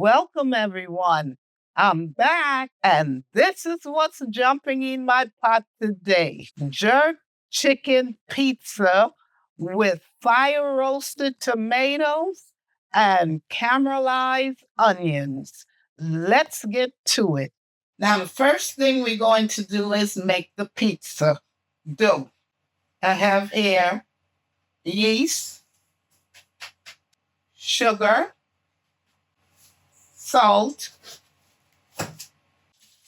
Welcome, everyone. I'm back, and this is what's jumping in my pot today. Jerk chicken pizza with fire roasted tomatoes and caramelized onions. Let's get to it. Now, the first thing we're going to do is make the pizza dough. I have here yeast, sugar, salt,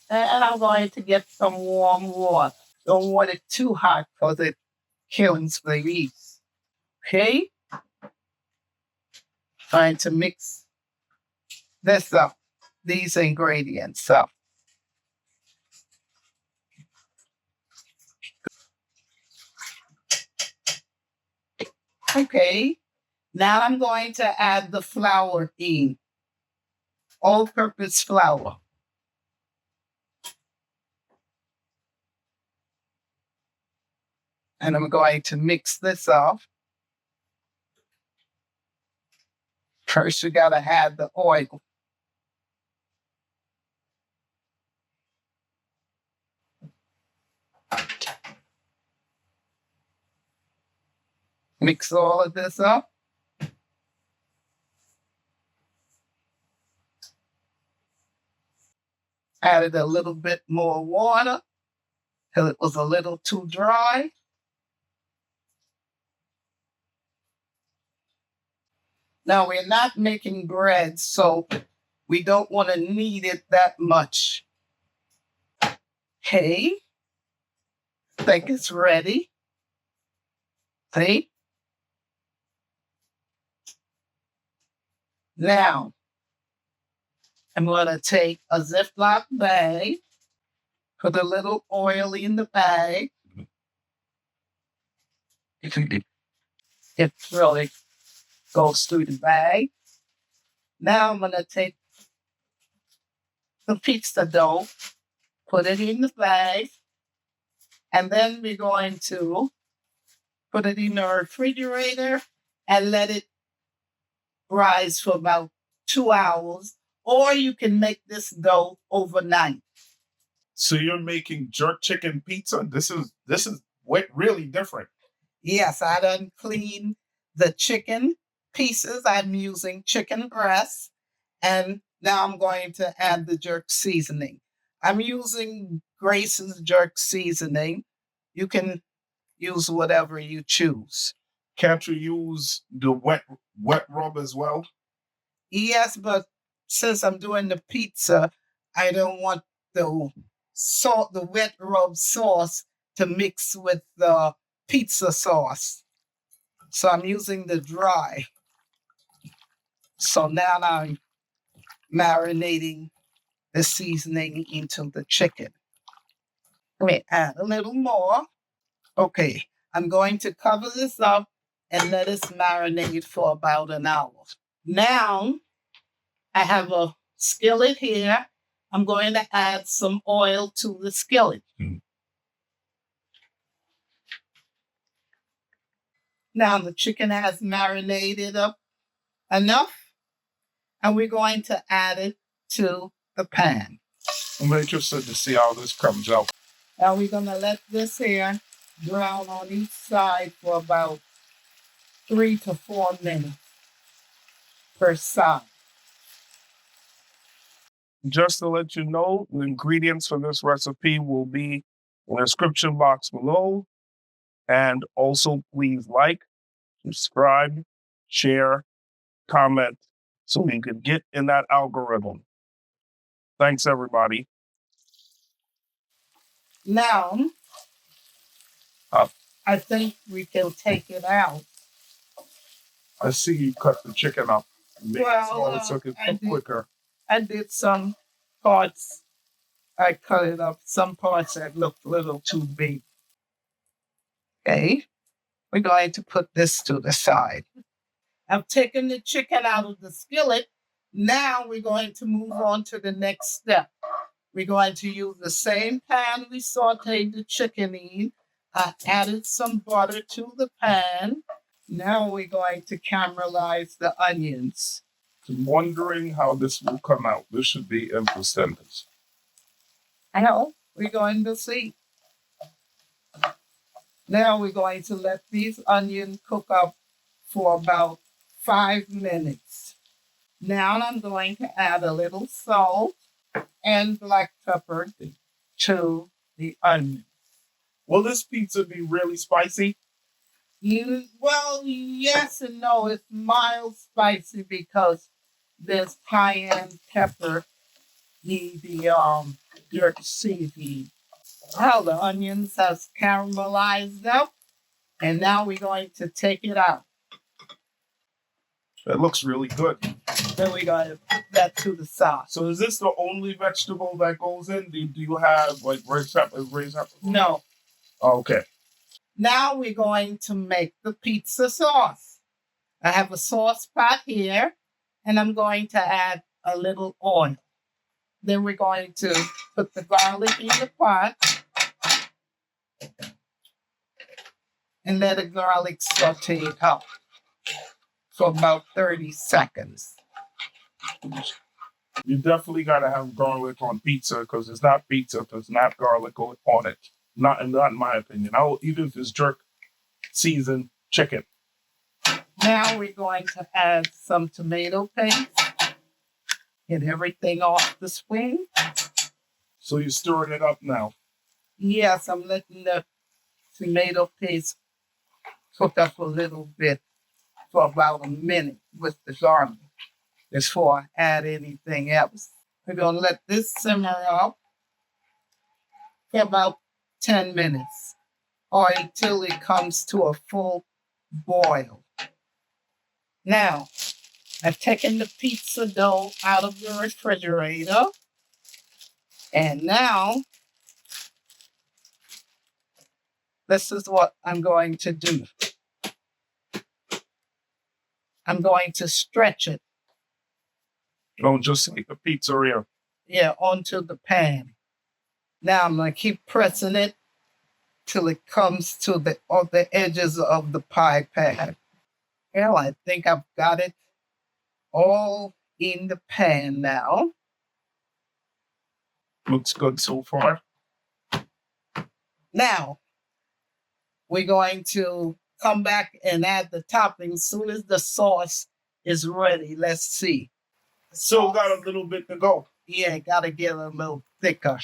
and I'm going to get some warm water. Don't want it too hot because it kills the yeast. Okay? Trying to mix this up, these ingredients up. Okay, now I'm going to add the flour in, all-purpose flour. And I'm going to mix this up. First, you gotta add the oil. Mix all of this up. Added a little bit more water till it was a little too dry. Now, we're not making bread, so we don't want to knead it that much. Okay, I think it's ready. See? Now, I'm going to take a Ziploc bag, put a little oil in the bag. It really goes through the bag. Now I'm going to take the pizza dough, put it in the bag, and then we're going to put it in the refrigerator and let it rise for about 2 hours, or you can make this dough overnight. So you're making jerk chicken pizza? This is really different. Yes, I done cleaned the chicken pieces. I'm using chicken breast, and now I'm going to add the jerk seasoning. I'm using Grace's jerk seasoning. You can use whatever you choose. Can't you use the wet rub as well? Yes, but since I'm doing the pizza, I don't want the wet rub sauce to mix with the pizza sauce. So I'm using the dry. So now I'm marinating the seasoning into the chicken. Let me add a little more. Okay, I'm going to cover this up and let it marinate for about an hour. Now, I have a skillet here. I'm going to add some oil to the skillet. Now the chicken has marinated up enough, and we're going to add it to the pan. I'm interested to see how this comes out. Now we're going to let this here brown on each side for about 3 to 4 minutes per side. Just to let you know, the ingredients for this recipe will be in the description box below. And also, please like, subscribe, share, comment, so we can get in that algorithm. Thanks, everybody. Now, I think we can take it out. I see you cut the chicken up. So it can cook quicker. I did some parts. I cut it up. Some parts that looked a little too big. Okay. We're going to put this to the side. I've taken the chicken out of the skillet. Now we're going to move on to the next step. We're going to use the same pan we sauteed the chicken in. I added some butter to the pan. Now we're going to caramelize the onions. I'm wondering how this will come out. This should be interesting. I know. We're going to see. Now we're going to let these onions cook up for about 5 minutes. Now I'm going to add a little salt and black pepper to the onion. Will this pizza be really spicy? Well, yes and no. It's mild spicy because there's cayenne pepper, the jerk seasoning. Well, the onions has caramelized up, and now we're going to take it out. It looks really good. Then we're going to put that to the side. So is this the only vegetable that goes in? Do you have like raised pepper? No. Okay. Now we're going to make the pizza sauce. I have a sauce pot here, and I'm going to add a little oil. Then we're going to put the garlic in the pot and let the garlic saute up for about 30 seconds. You definitely got to have garlic on pizza because it's not pizza if there's not garlic on it. Not in my opinion. Even if it's jerk seasoned chicken. Now we're going to add some tomato paste. Get everything off the swing. So you're stirring it up now? Yes, I'm letting the tomato paste cook up a little bit for about a minute with the garlic before I add anything else. We're going to let this simmer up for about 10 minutes or until it comes to a full boil. Now, I've taken the pizza dough out of the refrigerator, and now this is what I'm going to do. I'm going to stretch it. Don't just like the pizzeria. Yeah, onto the pan. Now I'm going to keep pressing it till it comes to the edges of the pie pan. Well, I think I've got it all in the pan now. Looks good so far. Now, we're going to come back and add the topping as soon as the sauce is ready. Let's see. Still got a little bit to go. Yeah, got to get a little thicker.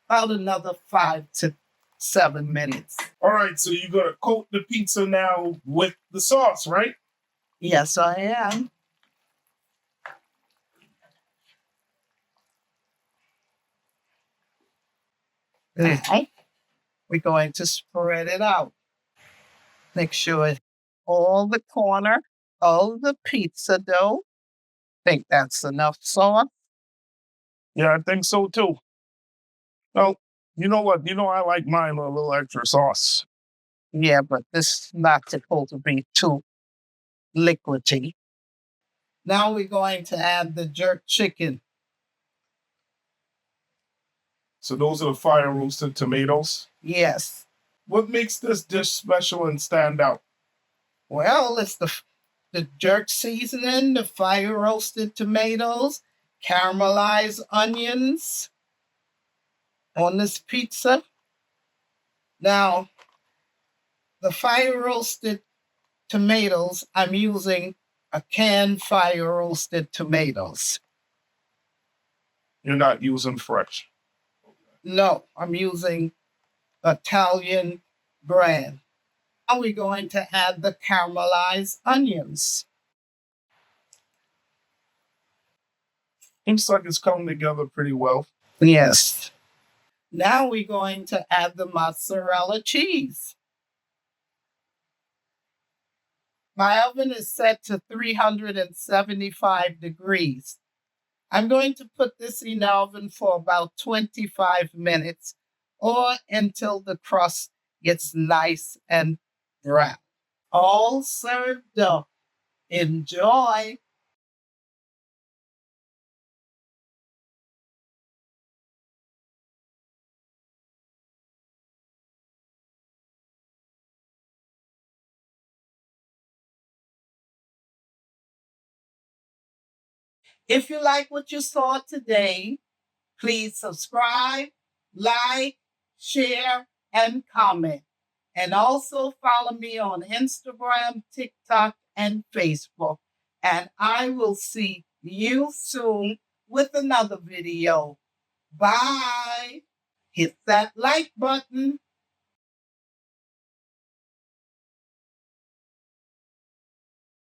About another 5 to 7 minutes. All right, so you're going to coat the pizza now with the sauce, right? Yes, I am. Now, we're going to spread it out. Make sure all the corner of the pizza dough. Think that's enough sauce? Yeah, I think so too. Well, you know what? I like mine with a little extra sauce. Yeah, but this is not supposed to be too liquidy. Now we're going to add the jerk chicken. So those are the fire roasted tomatoes. Yes. What makes this dish special and stand out? Well, it's the jerk seasoning, the fire roasted tomatoes, caramelized onions on this pizza. Now, the fire roasted tomatoes, I'm using a canned fire roasted tomatoes. You're not using fresh. No, I'm using Italian brand. Now we're going to add the caramelized onions. Looks like it's coming together pretty well. Yes. Now we're going to add the mozzarella cheese. My oven is set to 375 degrees. I'm going to put this in the oven for about 25 minutes or until the crust gets nice and brown. All served up. Enjoy. If you like what you saw today, please subscribe, like, share, and comment. And also follow me on Instagram, TikTok, and Facebook. And I will see you soon with another video. Bye. Hit that like button.